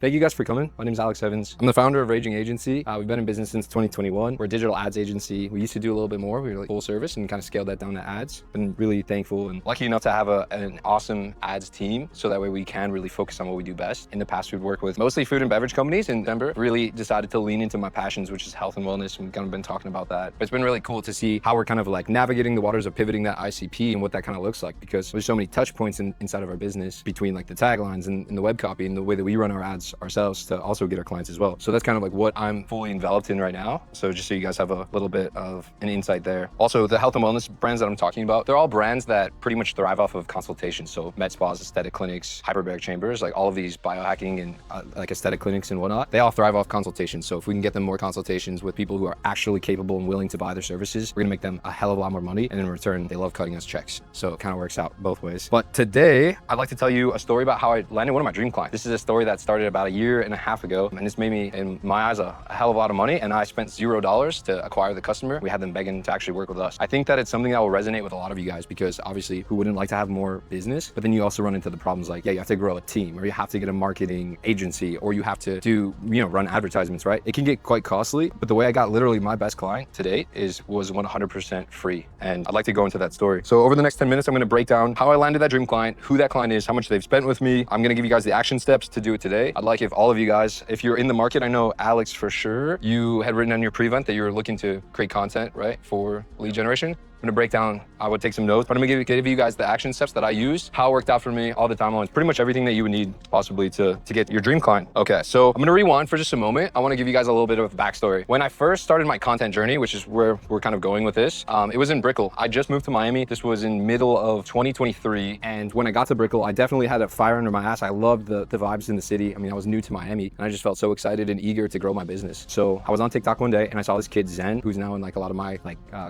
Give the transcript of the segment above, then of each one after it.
Thank you guys for coming. My name is Alex Evans. I'm the founder of Raging Agency. We've been in business since 2021. We're a digital ads agency. We used to do a little bit more. We were like full service and kind of scaled that down to ads. Been really thankful and lucky enough to have an awesome ads team, so that way we can really focus on what we do best. In the past, we've worked with mostly food and beverage companies. In Denver, really decided to lean into my passions, which is health and wellness. We've kind of been talking about that. But it's been really cool to see how we're kind of like navigating the waters of pivoting that ICP and what that kind of looks like, because there's so many touch points inside of our business between like the taglines and the web copy and the way that we run our ads ourselves to also get our clients as well. So that's kind of like what I'm fully enveloped in right now. So just so you guys have a little bit of an insight there. Also, the health and wellness brands that I'm talking about, they're all brands that pretty much thrive off of consultation. So med spas, aesthetic clinics, hyperbaric chambers, like all of these biohacking and like aesthetic clinics and whatnot, they all thrive off consultation. So if we can get them more consultations with people who are actually capable and willing to buy their services, we're gonna make them a hell of a lot more money. And in return, they love cutting us checks. So it kind of works out both ways. But today, I'd like to tell you a story about how I landed one of my dream clients. This is a story that started about a year and a half ago, and it's made me, in my eyes, a hell of a lot of money, and I spent $0 to acquire the customer. We had them begging to actually work with us. I think that it's something that will resonate with a lot of you guys, because obviously who wouldn't like to have more business? But then you also run into the problems like, yeah, you have to grow a team, or you have to get a marketing agency, or you have to do, run advertisements, right? It can get quite costly, but the way I got literally my best client to date was 100% free. And I'd like to go into that story. So over the next 10 minutes, I'm gonna break down how I landed that dream client, who that client is, how much they've spent with me. I'm gonna give you guys the action steps to do it today. I'd like if all of you guys, if you're in the market, I know Alex for sure, you had written on your pre-event that you were looking to create content, right, for lead generation. I'm gonna break down, I would take some notes, but I'm gonna give you guys the action steps that I used, how it worked out for me, all the timelines, pretty much everything that you would need possibly to get your dream client. Okay, so I'm gonna rewind for just a moment. I wanna give you guys a little bit of a backstory. When I first started my content journey, which is where we're kind of going with this, it was in Brickell. I just moved to Miami. This was in middle of 2023. And when I got to Brickell, I definitely had a fire under my ass. I loved the vibes in the city. I mean, I was new to Miami, and I just felt so excited and eager to grow my business. So I was on TikTok one day and I saw this kid Zen, who's now in like a lot of my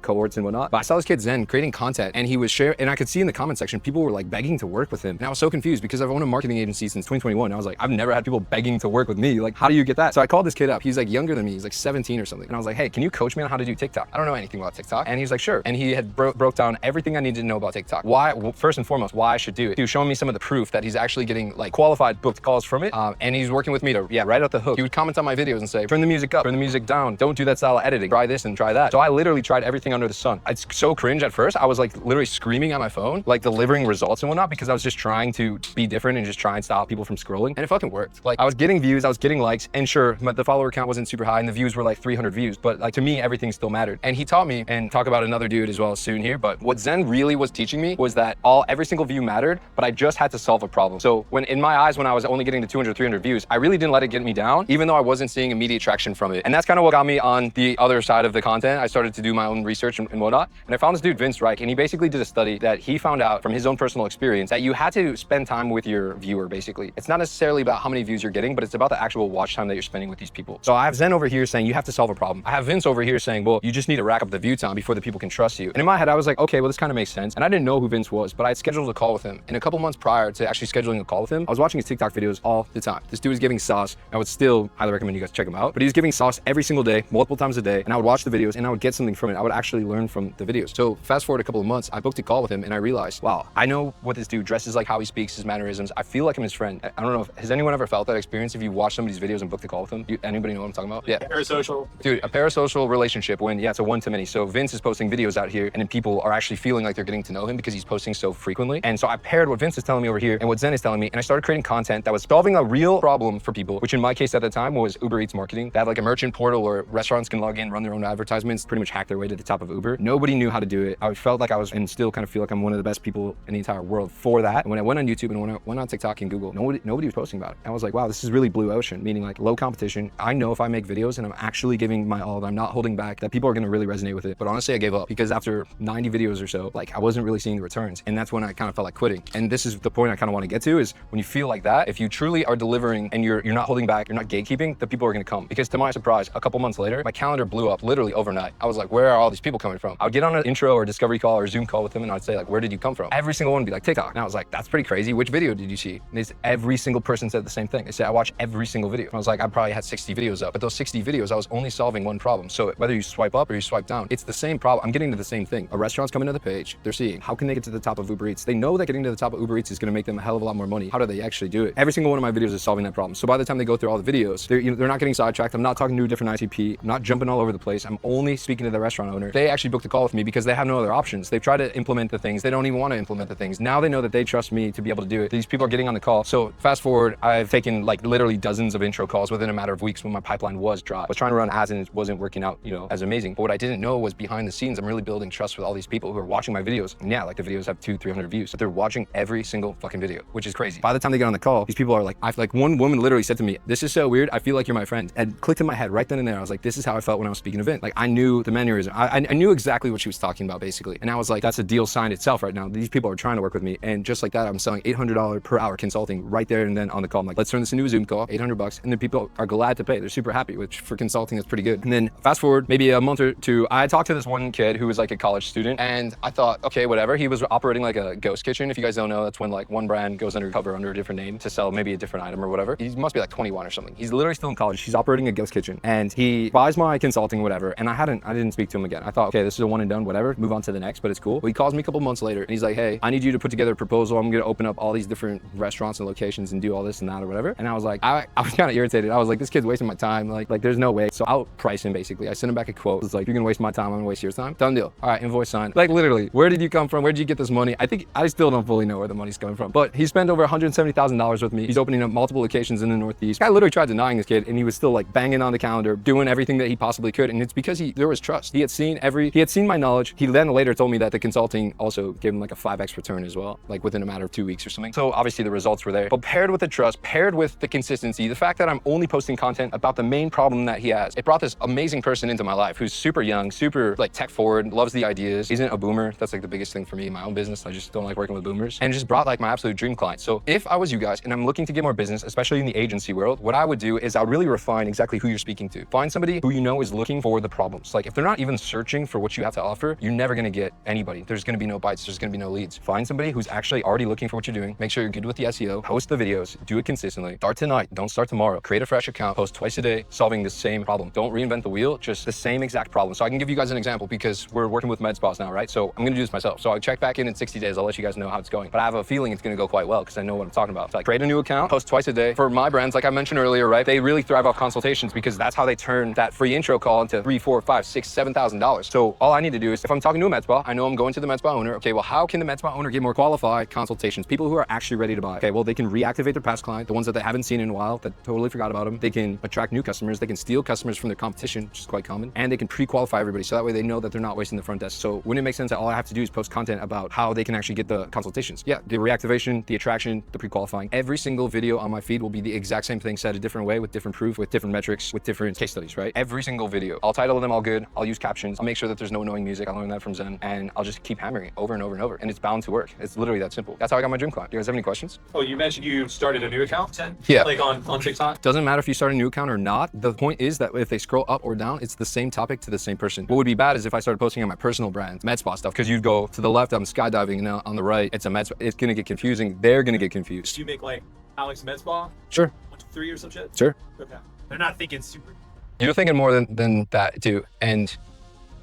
cohorts and whatnot. But I saw this kid Zen creating content, and he was sharing, and I could see in the comment section, people were like begging to work with him. And I was so confused because I've owned a marketing agency since 2021. I was like, I've never had people begging to work with me. Like, how do you get that? So I called this kid up. He's like younger than me. He's like 17 or something. And I was like, hey, can you coach me on how to do TikTok? I don't know anything about TikTok. And he was like, sure. And he had broke down everything I needed to know about TikTok. Why, well, first and foremost, why I should do it. He was showing me some of the proof that he's actually getting like qualified booked calls from it. And he's working with me to, right out the hook. He would comment on my videos and say, turn the music up, turn the music down. Don't do that style of editing. Try this and try that. So I literally tried everything under the sun. It's so cringe at first. I was like literally screaming on my phone, like delivering results and whatnot, because I was just trying to be different and just try and stop people from scrolling. And it fucking worked. Like I was getting views, I was getting likes, and sure, the follower count wasn't super high and the views were like 300 views, but like to me, everything still mattered. And he taught me, and talk about another dude as well soon here, but what Zen really was teaching me was that every single view mattered, but I just had to solve a problem. So when in my eyes, when I was only getting to 200, 300 views, I really didn't let it get me down, even though I wasn't seeing immediate traction from it. And that's kind of what got me on the other side of the content. I started to do my own research and whatnot. And I found this dude, Vince Reich, and he basically did a study that he found out from his own personal experience that you had to spend time with your viewer, basically. It's not necessarily about how many views you're getting, but it's about the actual watch time that you're spending with these people. So I have Zen over here saying you have to solve a problem. I have Vince over here saying, well, you just need to rack up the view time before the people can trust you. And in my head, I was like, okay, well, this kind of makes sense. And I didn't know who Vince was, but I had scheduled a call with him. And a couple months prior to actually scheduling a call with him, I was watching his TikTok videos all the time. This dude was giving sauce. I would still highly recommend you guys check him out, but he was giving sauce every single day, multiple times a day. And I would watch the videos and I would get something from it. I would actually learn from the videos. So fast forward a couple of months, I booked a call with him and I realized, wow, I know what this dude dresses like, how he speaks, his mannerisms. I feel like I'm his friend. I don't know has anyone ever felt that experience if you watch somebody's videos and booked a call with him? Anybody know what I'm talking about? Yeah. Parasocial. Dude, a parasocial relationship when, it's a one-to-many. So Vince is posting videos out here and then people are actually feeling like they're getting to know him because he's posting so frequently. And so I paired what Vince is telling me over here and what Zen is telling me, and I started creating content that was solving a real problem for people, which in my case at the time was Uber Eats marketing. They had like a merchant portal where restaurants can log in, run their own advertisements, pretty much hack their way to the top of Uber. Nobody knew how to do it. I felt like I was, and still kind of feel like I'm one of the best people in the entire world for that. And when I went on YouTube and when I went on TikTok and Google, nobody was posting about it. I was like, wow, this is really blue ocean, meaning like low competition. I know if I make videos and I'm actually giving my all, that I'm not holding back, that people are gonna really resonate with it. But honestly, I gave up because after 90 videos or so, like I wasn't really seeing the returns. And that's when I kind of felt like quitting. And this is the point I kind of want to get to, is when you feel like that, if you truly are delivering and you're not holding back, you're not gatekeeping, the people are gonna come. Because to my surprise, a couple months later, my calendar blew up literally overnight. I was like, where are all these people coming from? I would get on an intro or discovery call or Zoom call with them, and I'd say like, where did you come from? Every single one would be like TikTok. And I was like, that's pretty crazy. Which video did you see? And every single person said the same thing. They said, I watch every single video. And I was like, I probably had 60 videos up, but those 60 videos, I was only solving one problem. So whether you swipe up or you swipe down, it's the same problem. I'm getting to the same thing. A restaurant's coming to the page. They're seeing, how can they get to the top of Uber Eats? They know that getting to the top of Uber Eats is going to make them a hell of a lot more money. How do they actually do it? Every single one of my videos is solving that problem. So by the time they go through all the videos, they're not getting sidetracked. I'm not talking to a different ICP. I'm not jumping all over the place. I'm only speaking to the restaurant owner. They actually booked a call with me because they have no other options. They've tried to implement the things. They don't even want to implement the things. Now they know that they trust me to be able to do it. These people are getting on the call. So fast forward, I've taken like literally dozens of intro calls within a matter of weeks when my pipeline was dry. I was trying to run ads and it wasn't working out, as amazing. But what I didn't know was behind the scenes, I'm really building trust with all these people who are watching my videos. And yeah, like the videos have 200-300 views, but they're watching every single fucking video, which is crazy. By the time they get on the call, these people are like, one woman literally said to me, this is so weird. I feel like you're my friend. And clicked in my head right then and there. I was like, this is how I felt when I was speaking event. Like I knew the mannerism. I knew exactly what she was talking about basically. And I was like, that's a deal signed itself right now. These people are trying to work with me. And just like that, I'm selling $800 per hour consulting right there and then on the call. I'm like, let's turn this into a Zoom call, $800. And then people are glad to pay. They're super happy, which for consulting is pretty good. And then fast forward maybe a month or two, I talked to this one kid who was like a college student and I thought, okay, whatever. He was operating like a ghost kitchen. If you guys don't know, that's when like one brand goes undercover under a different name to sell maybe a different item or whatever. He must be like 21 or something. He's literally still in college. He's operating a ghost kitchen and he buys my consulting, whatever. And I didn't speak to him again. I thought, okay, this is a one and done, whatever, move on to the next, but it's cool. But he calls me a couple months later and he's like, hey, I need you to put together a proposal. I'm going to open up all these different restaurants and locations and do all this and that or whatever. And I was like, I was kind of irritated. I was like, this kid's wasting my time. Like there's no way. So I'll price him basically. I sent him back a quote. It's like, you're going to waste my time. I'm going to waste your time. Done deal. All right, invoice signed. Like literally, where did you come from? Where did you get this money? I think I still don't fully know where the money's coming from, but he spent over $170,000 with me. He's opening up multiple locations in the Northeast. I literally tried denying this kid and he was still like banging on the calendar, doing everything that he possibly could. And it's because there was trust. He had seen my knowledge. He then later told me that the consulting also gave him like a 5x return as well, like within a matter of 2 weeks or something. So obviously the results were there, but paired with the trust, paired with the consistency, the fact that I'm only posting content about the main problem that he has, it brought this amazing person into my life who's super young, super like tech forward, loves the ideas, isn't a boomer. That's like the biggest thing for me in my own business. I just don't like working with boomers, and just brought like my absolute dream client. So if I was you guys and I'm looking to get more business, especially in the agency world, what I would do is I would really refine exactly who you're speaking to. Find somebody who you know is looking for the problems. Like if they're not even searching for what you have to offer, you're never gonna get anybody. There's gonna be no bites, there's gonna be no leads. Find somebody who's actually already looking for what you're doing. Make sure you're good with the SEO, post the videos, do it consistently. Start tonight, don't start tomorrow. Create a fresh account, post twice a day, solving the same problem. Don't reinvent the wheel, just the same exact problem. So I can give you guys an example because we're working with med spas now, right? So I'm gonna do this myself. So I check back in 60 days. I'll let you guys know how it's going. But I have a feeling it's gonna go quite well because I know what I'm talking about. So I create a new account, post twice a day. For my brands, like I mentioned earlier, right? They really thrive off consultations because that's how they turn that free intro call into $3,000, $4,000, $5,000, $6,000, $7,000. So all I need to do is if I'm talking to a med spa, I know I'm going to the med spa owner. Okay, well, how can the med spa owner get more qualified consultations? People who are actually ready to buy. Okay, well, they can reactivate their past client, the ones that they haven't seen in a while, that totally forgot about them. They can attract new customers. They can steal customers from their competition, which is quite common. And they can pre-qualify everybody. So that way they know that they're not wasting the front desk. So wouldn't it make sense that all I have to do is post content about how they can actually get the consultations? Yeah, the reactivation, the attraction, the pre-qualifying. Every single video on my feed will be the exact same thing said a different way with different proof, with different metrics, with different case studies, right? Every single video. I'll title them all good. I'll use captions. I'll make sure that there's no annoying music. I learned that from Zen, and I'll just keep hammering it over and over and over. And it's bound to work. It's literally that simple. That's how I got my dream client. Do you guys have any questions? Oh, you mentioned you started a new account? Yeah. Like on TikTok? Doesn't matter if you start a new account or not. The point is that if they scroll up or down, it's the same topic to the same person. What would be bad is if I started posting on my personal brand, med spa stuff, because you'd go to the left, I'm skydiving, and now on the right, it's a med spa. It's gonna get confusing. They're gonna get confused. Do you make like Alex Med Spa? Sure. 1, 2, 3 or some shit? Sure. Okay. They're not thinking super. You're thinking more than that too. And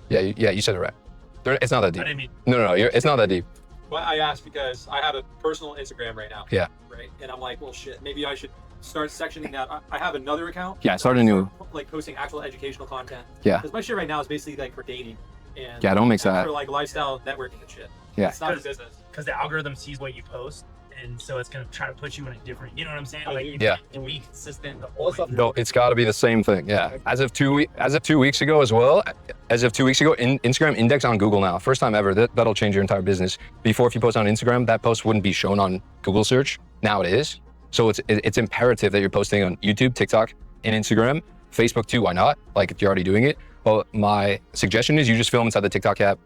yeah, you said it right. It's not that deep. I didn't mean. No, it's not that deep. Well, I asked because I have a personal Instagram right now. Yeah. Right. And I'm like, well, shit, maybe I should start sectioning that. I have another account. Yeah, start a new. Like posting actual educational content. Yeah. Because my shit right now is basically like for dating. And yeah, don't mix that. For like lifestyle networking and shit. Yeah. It's not a business. Because the algorithm sees what you post, and so it's gonna try to put you in a different. You know what I'm saying? Like, yeah. To be consistent the whole way. No, it's got to be the same thing. Yeah. As of 2 weeks ago as well. Instagram index on Google now. First time ever. That'll change your entire business. Before, if you post on Instagram, that post wouldn't be shown on Google search. Now it is. So it's imperative that you're posting on YouTube, TikTok, and Instagram, Facebook too. Why not? Like if you're already doing it. Well, my suggestion is you just film inside the TikTok app.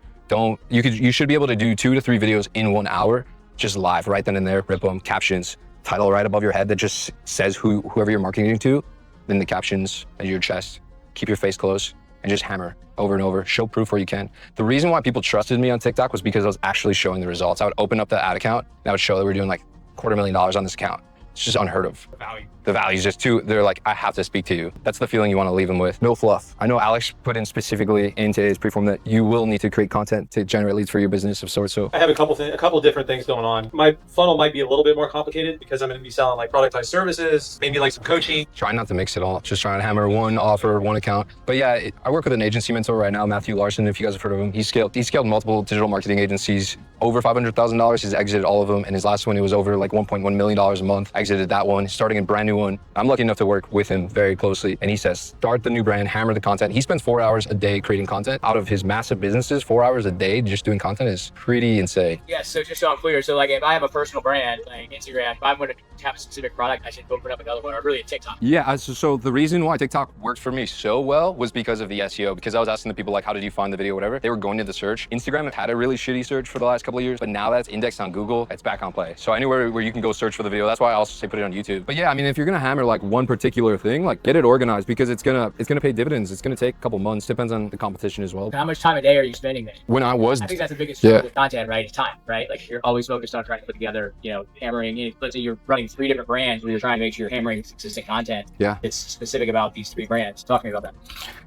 You should be able to do 2 to 3 videos in 1 hour, just live right then and there, rip them, captions, title right above your head that just says whoever you're marketing to, then the captions at your chest, keep your face close, and just hammer over and over, show proof where you can. The reason why people trusted me on TikTok was because I was actually showing the results. I would open up the ad account and I would show that we're doing like $250,000 on this account. It's just unheard of. Value. The value is just too, they're like, I have to speak to you. That's the feeling you want to leave them with. No fluff. I know Alex put in specifically in today's preform that you will need to create content to generate leads for your business of sorts. So I have a couple different things going on. My funnel might be a little bit more complicated because I'm going to be selling like productized services, maybe like some coaching. try not to mix it all. Just trying to hammer one offer, one account. But yeah, I work with an agency mentor right now, Matthew Larson, if you guys have heard of him. He scaled multiple digital marketing agencies, over $500,000. He's exited all of them. And his last one, it was over like $1.1 million a month. Exited that one, starting a brand new one. I'm lucky enough to work with him very closely. And he says, start the new brand, hammer the content. He spends 4 hours a day creating content. Out of his massive businesses, 4 hours a day just doing content is pretty insane. Yeah, so just so I'm clear, so like if I have a personal brand, like Instagram, if I'm going to have a specific product, I should open up another one, or really a TikTok. Yeah, so the reason why TikTok worked for me so well was because of the SEO, because I was asking the people like, how did you find the video, whatever. They were going to the search. Instagram had a really shitty search for the last couple of years, but now that's indexed on Google, it's back on play. So anywhere where you can go search for the video, that's why I also say put it on YouTube. But yeah, I mean, if you're gonna hammer like one particular thing, like get it organized because it's gonna pay dividends. It's gonna take a couple months, depends on the competition as well. How much time a day are you spending there? When I think that's the biggest struggle with content, right? Is time, right? Like you're always focused on trying to put together, hammering. Let's say you're running 3 different brands where you're trying to make sure you're hammering consistent content. Yeah. It's specific about these 3 brands. Talk to me about that.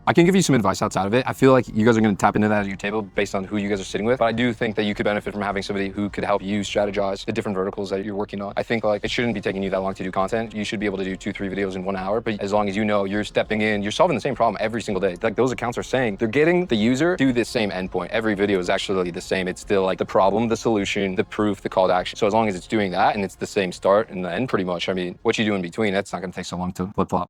I can give you some advice outside of it. I feel like you guys are going to tap into that at your table based on who you guys are sitting with. But I do think that you could benefit from having somebody who could help you strategize the different verticals that you're working on. I think like it shouldn't be taking you that long to do content. You should be able to do 2-3 videos in 1 hour. But as long as you know you're stepping in, you're solving the same problem every single day. Like those accounts are saying they're getting the user to this same endpoint. Every video is actually the same. It's still like the problem, the solution, the proof, the call to action. So as long as it's doing that and it's the same start and the end pretty much, I mean, what you do in between, that's not going to take so long to flip flop.